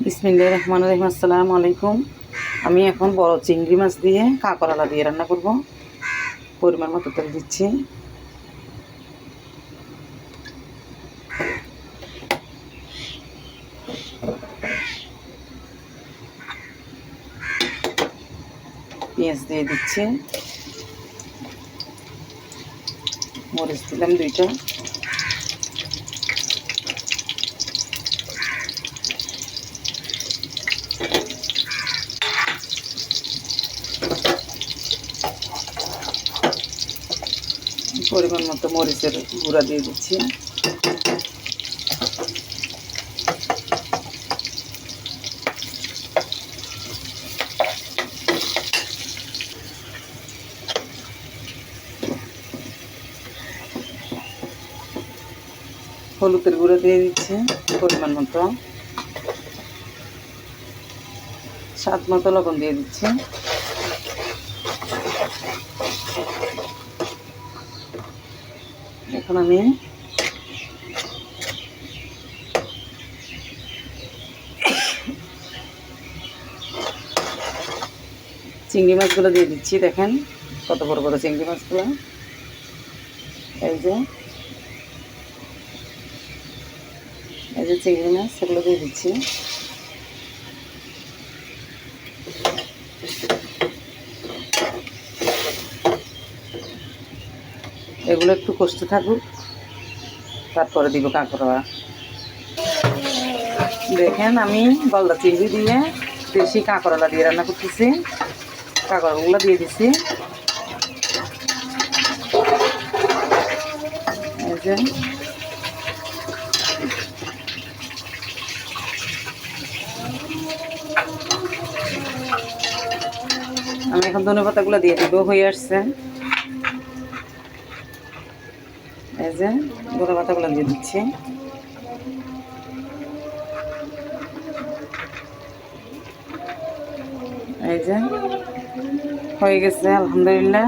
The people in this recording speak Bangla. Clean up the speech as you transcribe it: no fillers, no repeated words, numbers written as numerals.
বিসমিল্লাহির রহমানির রহিম। আসসালামু আলাইকুম। আমি এখন বড় চিংড়ি মাছ দিয়ে কাঁকড়ালা দিয়ে রান্না করব। পরিমাণ মতো তেল দিচ্ছি। পেঁয়াজ দিয়ে দিচ্ছি, মরিচ দিলাম 2টা, পরিমাণ মতো মরিচের গুঁড়া দিয়ে দিচ্ছি, হলুদের গুঁড়া দিয়ে দিচ্ছি পরিমাণ মতো, স্বাদ মতো লবণ দিয়ে দিচ্ছি। এখন আমি চিংড়ি মাছগুলো দিয়ে দিচ্ছি। দেখেন কত বড় বড় চিংড়ি মাছগুলো। এই যে চিংড়ি মাছ, সেগুলো দিয়ে দিচ্ছি। এগুলো একটু কষতে থাকুক, তারপরে দিব কাঁকড়া। দেখেন আমি গলদা চিংড়ি দিয়ে দেশি কাঁকড়ালা দিয়ে রান্না করতেছি। কাঁকড়াগুলো দিয়ে দিচ্ছি। এই যে আমি এখন ধনেপাতাগুলো দিয়ে দিব, হয়ে আসছে। এই যে ধনেপাতাগুলো দিয়ে দিচ্ছি। এই যে হয়ে গেছে, আলহামদুলিল্লাহ।